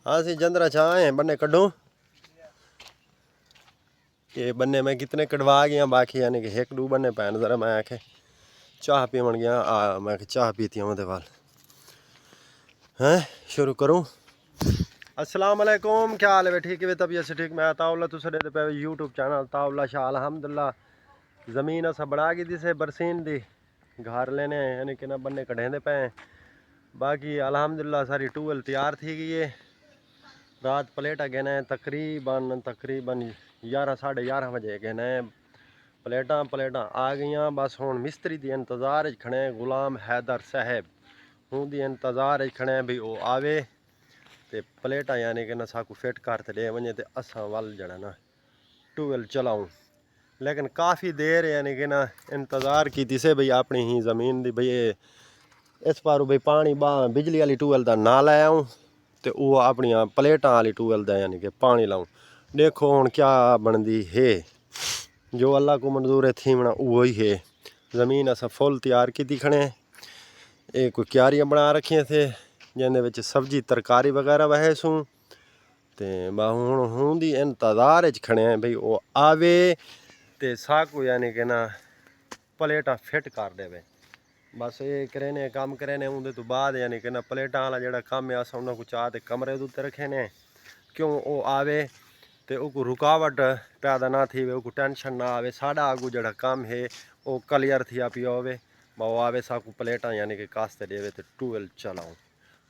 हाँ सी जंदरा चाह आए बन्ने कड्डूं ये बन्ने मैं कितने कटवा गया बाकी यानी कि एक दो बन्ने पैन जरा मैं आखे चाह पीवन गया मैं चाह पीती हूँ वाल हैं शुरू करूँ। अस्सलाम वालेकुम, क्या हाल है? ठीक है तबीयत से ठीक। मैं ताउला तुसरे पे यूट्यूब चैनल ताउला शाह अल्हम्दुलिल्लाह ज़मीन असा बड़ा की दी से बरसीन दी घर लेने यानी कि ना बन्ने कढ़ेंदे पे बाकी अल्हम्दुलिल्लाह सारी टूवल तैयार थी गई है। रात प्लेटा गए तकरीबन 11 साढ़े 11 बजे गए प्लेटा आ गई। बस हुण मिस्त्री दी इंतज़ार खड़े गुलाम हैदर साहब हूँ दी इंतज़ार खड़े भी वो आवे ते प्लेटा यानी कि ना साकू फिट कर दे वजे तो असा वल जड़ा ना ट्यूबवेल चलाऊँ। लेकिन काफ़ी देर यानी कि ना इंतज़ार की से भाई अपनी ही ज़मीन दी भाई इस पारू भाई पानी बिजली वाली ट्यूबवेल का ना लै आऊँ तो वो अपनी प्लेटा वाली ट्यूबवेल का यानी कि पानी लाऊँ। देखो हुण क्या बनती है जो अल्लाह को मंजूर है थी बना वो ही है। ज़मीन असा फुल तैयार की खड़े ये कोई क्यारियाँ बना रखियाँ थे जिन्हें सब्जी तरकारी वगैरह वह सूँ ते हुण हूँ दी इंतज़ार खड़े हैं भाई वो आवे ते साकू यानी कि ना प्लेटा फिट कर देवे। बस ये करेने काम करेने उनके तो बाद यानी कि ना प्लेटा वाला जो काम है अस उन्होंने चाह के कमरे उत्ते रखे ने क्यों वो आवे तो वो रुकावट पैदा ना थी वो टेंशन ना आवे। साढ़ा आगू जो काम है वो क्लियर थिया पिया होवे वो आवे साकू प्लेटा यानी कि कास्ते देवे तो ट्यूबवेल चलाऊँ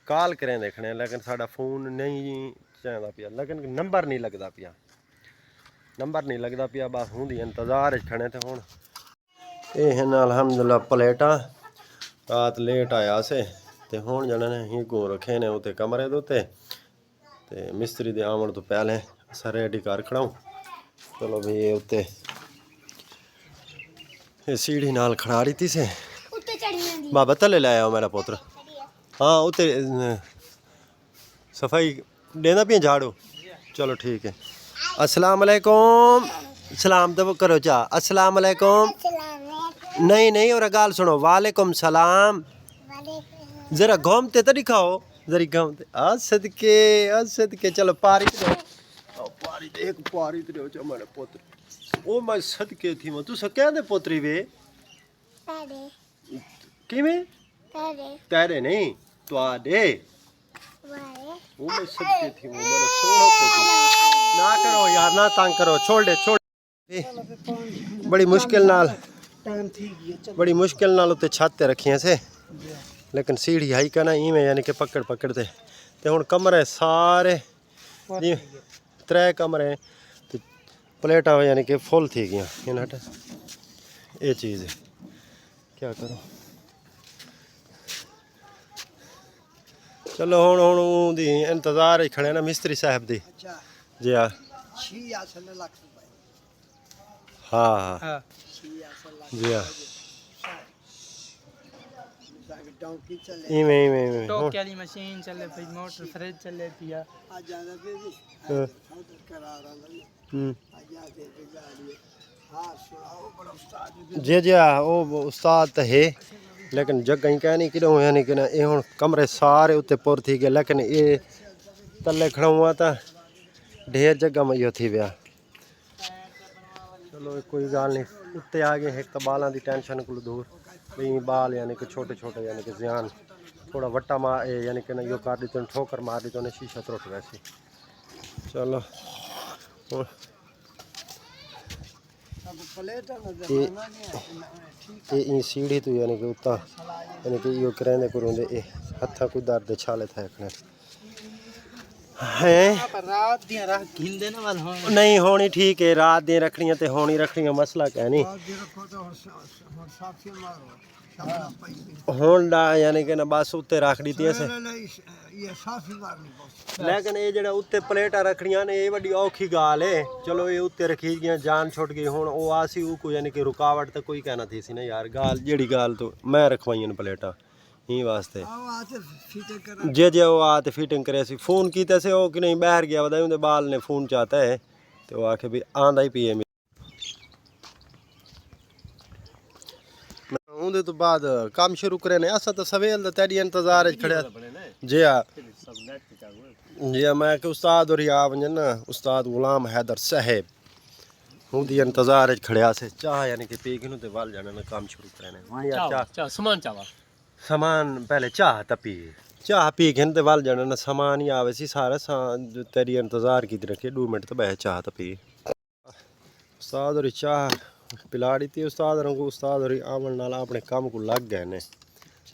कॉल करें देखने लेकिन साढ़ा फोन नहीं चाहता पिया लेकिन नंबर नहीं लगता पिया नहीं लगता पिया। बस हूँ दी इंतज़ार खड़े थे हूँ ये हैं अल्हम्दुलिल्लाह प्लेटा रात लेट आया से ते हुण जने ने ही गो रखे ने उत्ते कमरे दे उत्ते ते मिस्त्री दे आवन तो पहले अस रेडी कर खड़ाऊं। चलो भाई ये उत्ते ये सीढ़ी नाल खड़ा रही थी से बाबा तले ले आओ मेरा पुत्र। हाँ उत्ते सफाई देना पिया झाड़ू। चलो ठीक है। अस्सलाम वालेकुम सलाम तो करो चा अस्सलाम वालेकुम नहीं नहीं और गाल सुनो वालेकुम सलाम जरा घूमते तो दिखाओ जरी घूमते आज सदके चलो पारी पारी एक पारी तो चा मेरे पुत्र ओ मैं सदके थी मैं तू क्या दे पुत्री वे किवें तेरे नहीं तो आ दे वो मैं सदके थी वो मेरा सोना पुत्र ना करो यार ना तंग करो छोड़ दे छोड़ बड़ी मुश्किल नाल उत्ते छत ते रखियां से लेकिन सीढ़ी हाई कहना इवें यानी कि पकड़ते ते हुण कमरे सारे त्रै कमरे ते प्लेटा यानी कि फुल थी गई इन ये चीज़ है क्या करो। चलो हुण दी इंतज़ार खड़े ना मिस्त्री साहब दी जी हाँ हाँ हाँ जी हाँ टोक्याली मशीन चले पई मोटर फ्रिज चले पिया जी जी हाँ वो उस्ताद तो है लेकिन जगह ही कह नहीं कि यानी कि ना ये हुण कमरे सारे उत्ते पुर थी गए लेकिन ये तले खड़ा हुआ था ढेर जगह में यो थी गया। चलो कोई गल नहीं उत्ते आ गए एक तो बालों की टेंशन को दूर भाई बाल यानी कि छोटे छोटे यानी कि ध्यान थोड़ा वट्टा मार यानी कि ना यो कर दी तो ठोकर मार दी तो उन्हें शीशा त्रुट वैसे। चलो ये सीढ़ी तो यानी कि उत्ता यानी कि यो करेंदे करूंदे हत्था कोई दर्द छाले थे नहीं होनी ठीक है रात दी रखनियां ते होनी रखनियां मसला क्या नहीं हुण यानी कि ना बस उत्ते रख दी से लेकिन ये जेड़ा उत्ते प्लेटा रखनियां ने ये बड़ी औखी गाल है। चलो ये उत्ते रखी गई जान छुट गई हुण वो आसी को यानी कि रुकावट तो कोई कहना थी सी ना यार गाल जेड़ी गाल तो मैं रखवाइयां प्लेटा ही वास्ते जे जे वो आते फिटिंग करे सी फोन किया से वो कि नहीं बाहर गया बताए उनके बाल ने फोन चाहता है तो वो आखे भी आंदा ही पिए उनके तो बाद काम शुरू करे ने असा तो सवेल तेरी इंतजार खड़े जी हाँ जी मैं कि उस्ताद और आ वञनि ना उस्ताद गुलाम हैदर साहिब उनकी इंतजार खड़िया से चाह यानी कि पी के वल जाने ना काम शुरू करने वहीं चाह सामान पहले चाह तपी चाह पी के वल जाने ना सामान ही आवे सी सारा जो तेरी इंतजार की रखे 2 मिनट तो बह चाह तपी उस्ताद और चाह पिला दी थी उस्ताद और आवन नाल अपने काम को लग गए ने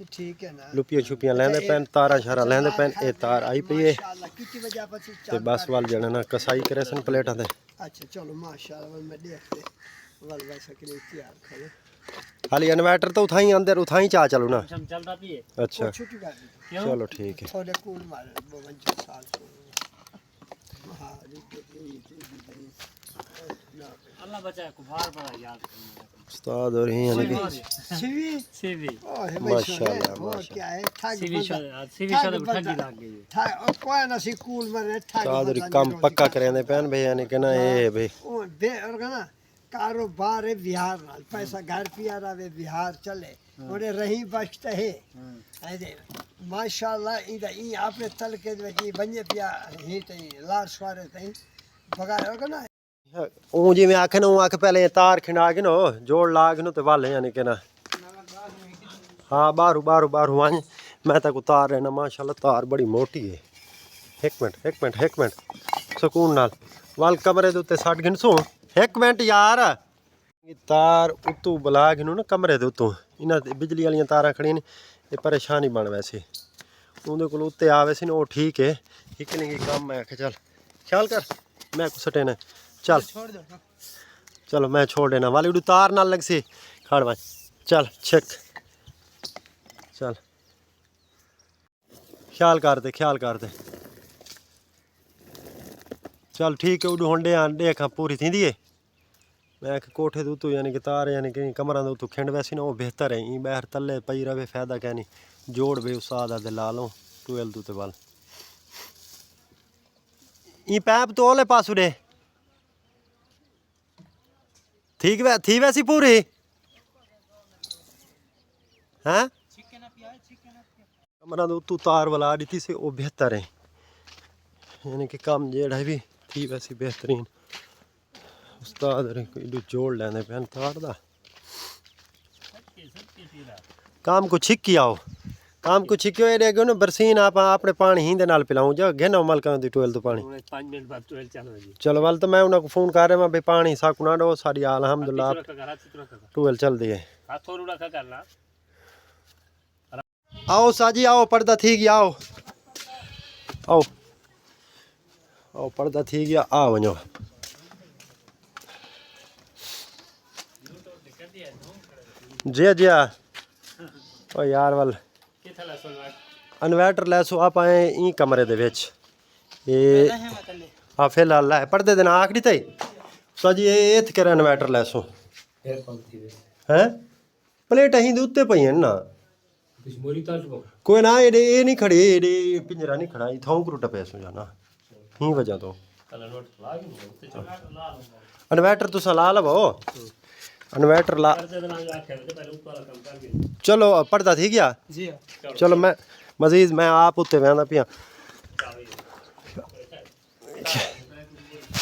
ठीक है ना लुपियां छुपियां लेंदे पैन तारा शारा लेंदे पैन ए तार आई पई है कितनी बजे पसी ते बस वाल जाने ना कसाई करे सन प्लेटां ते अच्छा चलो माशाल्लाह मैं देखते वल वैसा कि तैयार करे खाली इन्वर्टर तो उठाई अंदर उठाई चा चलो ना चलता भी है। अच्छा छुट्टी कर दी चलो ठीक है थोड़े कूल मार 52 साल हां अल्लाह बचाए कुफार बड़ा याद करना उस्ताद और ही यानी कि सीवी ओह माशाल्लाह और क्या है ठग सीवी शायद ठगी लग गई है। ठग कोई ना सी कूल में ठग उस्ताद और काम पक्का करेंदे पैन भाई यानी कि ना ए भाई ओ बे और ना कारोबार है बिहार नाल पैसा घर पिया रहे बिहार चले और रही बख्त है ऐसे माशाल्लाह इधर ई आपने तल के जी बने पिया ही तई लार सवारे तई बगार होगा ना ऊं जिवें आखे ना ऊं आखे पहले तार खिंडा के ना जोड़ ला के ना ते वल यानी कि ना हाँ बारू वन मैं तक तार रहना माशाल्लाह तार बड़ी मोटी है एक मिनट सुकून नाल वल कमरे दे उत्ते सट गिनसो 1 मिनट यार तार उतों बुला के ना कमरे दे उत्तों इन्हां बिजली वाली तारां खड़ियां ने ये परेशानी बन वैसे उहदे कोल उत्ते आवे सी ना वो ठीक है हिकलिंग काम मैं आखे चल ख्याल कर मैं कुछ सटे ना चल छोड़ दो चलो मैं छोड़ देना वाली उड़ी तार ना लग सी खड़ भाई चल चेक चल ख्याल कर दे चल ठीक है उडू होंडे आंडे खां पूरी थी है मैं कोठे दे उत्तों यानी कि तार यानी कि कमरा दे उत्तों खिंड वैसी ना वो बेहतर है ई बाहर तले पई रवे फायदा क्या नहीं जोड़ बे उस्ताद दे ला लो 12 दूते वाल ई पैप तो ओले पास उड़े ठीक वे थी वैसी पूरी हैं कमरा दे उत्तों तार वाला दी थी से वो बेहतर है यानी कि काम जेड़ा भी थी वैसी बेहतरीन उस्ताद जोड़ लेने पैन तार दा काम को छिक्की आओ काम को छिक्कियो एडे गयो ना बरसीन आप अपने पानी ही दे नाल पिलाऊं जा घेना मलका दी टोल तो पानी 5 मिनट बाद टोल चालू होगी। चलो वाल तो मैं उनको फोन कर रहा मैं पानी साकुना दो सारी अल्हम्दुलिल्लाह टोल चल दी है हाथ थोड़ा रखा करना आओ साजी आओ पर्दा थी गया आओ पर्दा थी गया आ वञो जी ओ यार वल इन्वर्टर लै सो आप आए ई कमरे दे विच ये हाँ फिलहाल लै पर्दे दिन आखड़ी थे साजी इत कर इन्वर्टर लै सो हैं प्लेट अहीं दे उत्ते पई ना कोई ना एडे ये नहीं खड़े एडे पिंजरा नहीं खड़ा इथों को टपे सो जाना ही वजह तो इन्वर्टर तुसा ला लवो इन्वर्टर ला चलो पर्दा थी गया जी चलो मैं मजीद मैं आप उत्ते बहना पिया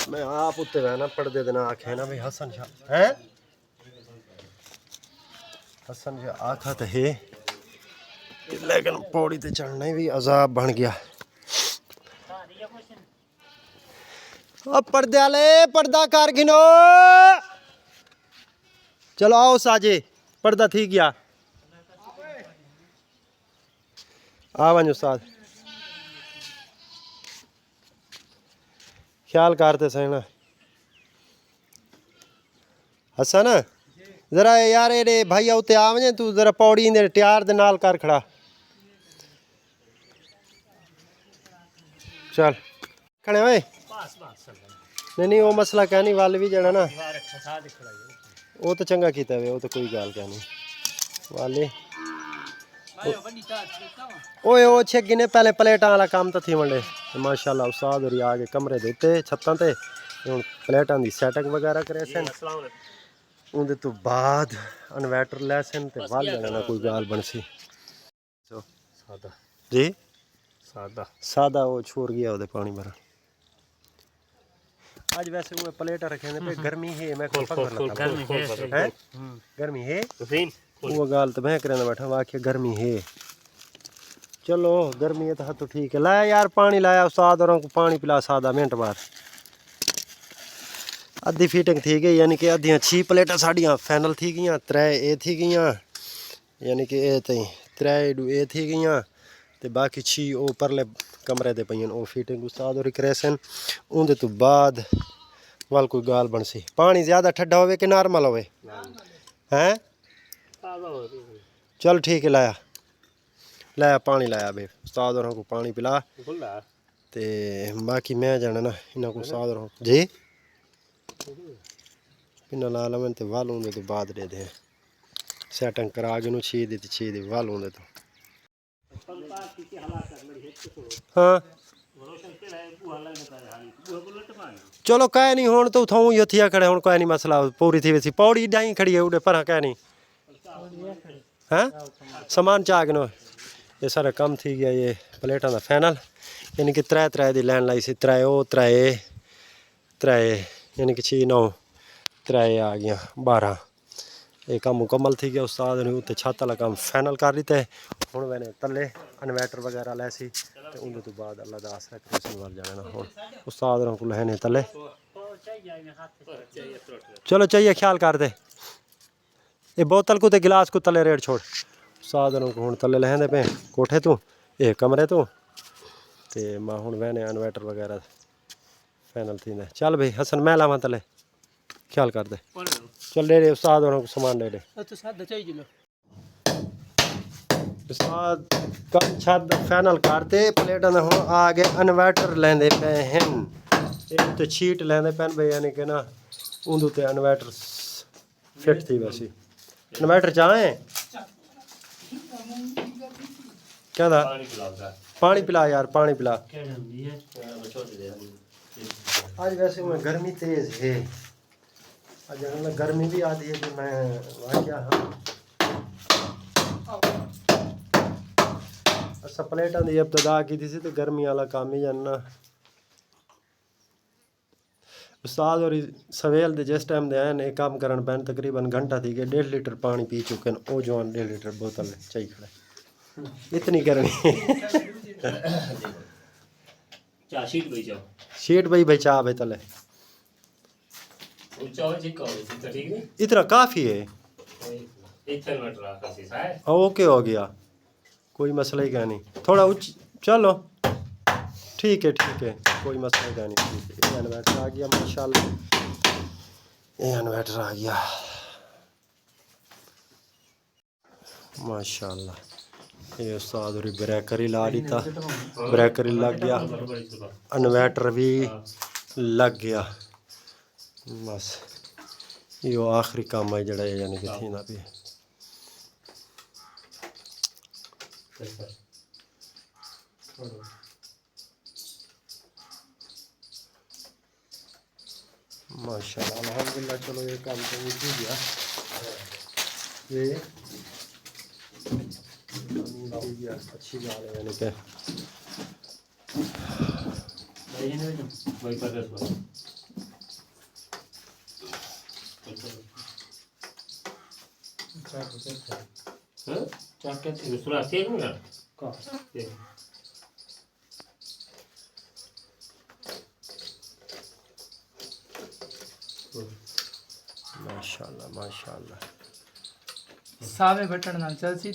मैं आप उत्ते बहना पर्दे दिन आखे ना भाई हसन शाह है हसन शाह आखा तो है लेकिन पौड़ी ते चढ़ना भी अजाब बन गया अब पर्दे वाले पर्दा कर गिनो चलो आओ साजे पर्दा थी गया आ वञ उस्ताद ख्याल करते सही ना हसन जरा यार एडे भाई उत्ते आ वञे तू जरा पौड़ी दे ट्यार दे नाल कर खड़ा चल खड़े ओए नहीं वो मसला क्या नहीं वाल भी जड़ा ना वो तो चंगा किया वे वो तो कोई गल क्या नहीं वाले ओए ओ छे गिने पहले प्लेटां वाला काम तो थी वंडे माशाल्लाह उस्ताद और आगे कमरे दे उत्ते छत्तां ते हुण प्लेटां दी सेटिंग वगैरह करे सन उनदे तो बाद इन्वर्टर लै सन ते वाल जाना ना कोई गल बनसी जी सादा वो छोड़ गया ਉਹਦੇ ਪਾਣੀ ਭਰਾ आज वैसे वो प्लेट रखे ने पे गर्मी है मैं को पकड़ है गर्मी है वो गाल तो मैं करने बैठा वाकई गर्मी है चलो गर्मी है तो ठीक है लाया यार पानी लाया उस्ताद औरों को पानी पिला सादा मिनट बाद अद्धी फिटिंग थी गई यानी कि अद्धियां 6 प्लेटां साड़ियां फाइनल थी गई 3 ए थी गई यानी कि ए तई 3 ए थी गई ते बाकी 6 ओ परले कमरे दे पईन ओ फिटिंग उस्ताद और क्रेसन उंदे तो बाद वाल कोई गाल बनसी पानी ज़्यादा ठंडा होवे कि नॉर्मल होवे हैं चल ठीक है लाया पानी लाया बे उस्ताद और को पानी पिला ते बाकी मैं जाना ना इन्हां को उस्ताद और जी इन्हां ला लवन ते वाल उंदे तो बाद दे दे सेटिंग करा के नु 6 दी वाल उंदे तो हाँ चलो कह नहीं हुण तो उथों ही थिया खड़े हुण कोई नहीं मसला पूरी थी वैसी पौड़ी डाई खड़ी है उड़े पर कह नहीं हैं सामान चाग नो ये सारा काम थी गया ये प्लेटा का फाइनल यानी कि 3 दी लाइन लाई सी 3 ओ 3 यानी कि 6 9 3 आ गया 12 ये काम मुकम्मल थी गया उस्ताद ने उत्ते छत वाला काम फाइनल कर दिता है हुण मैंने तले इन्वर्टर वगैरह लै सी ते उंदे तो बाद अल्लाह दा आसरा कृष्ण वाल जाना हुण उस्ताद को लैने तले चलो चाहिए ख्याल कर दे ये बोतल को ते गिलास को तले रेड छोड़ उस्ताद को हुण तले लैंदे पे कोठे तो ये कमरे तो ते मैं हुण वहने इन्वर्टर वगैरह फाइनल थी चल भाई हसन मैं लावां तले ख्याल कर दे चल ले रे उस्ताद को सामान ले तो सादा चाहिए लो उस्ताद कम छत फाइनल करते प्लेटां हुण आ गए इन्वर्टर लेंदे पे हैं एक तो शीट लेंदे पैन भाई यानी कि ना उंदे ते इन्वर्टर फिट थी वैसी इन्वर्टर चाहे क्या था पानी पिला यार पानी पिला आज वैसे में गर्मी तेज है आज गर्मी भी आती है कि मैं वहाँ क्या हाँ अच्छा प्लेटां दी इब्तदा की थी तो गर्मी वाला काम ही जानना उस्ताद और सवेल दे जिस टाइम दे आए ने काम करन पैन तकरीबन घंटा थी गया 1.5 लीटर पानी पी चुके हैं वो जवान 1.5 लीटर बोतल चाहिए खड़े इतनी गर्मी शीट भाई चाह भाई तले इतना काफ़ी है ओके हो गया कोई मसला ही क्या नहीं थोड़ा उच्च चलो ठीक है कोई मसला ही क्या नहीं ठीक है इन्वर्टर आ गया माशाल्लाह ये इन्वर्टर आ गया माशाल्लाह ये उस्ताद और ब्रेकर ही ला दी था ब्रेकर ही लग गया इन्वर्टर भी लग गया बस यो आखिरी काम है जड़ा यानी कि थी ना भी माशाल्लाह अल्हम्दुलिल्लाह चलो ये काम तो हो गया ये हो गया अच्छी बात है यानी कि माशाल्लाह सावे बटन नाल चल सी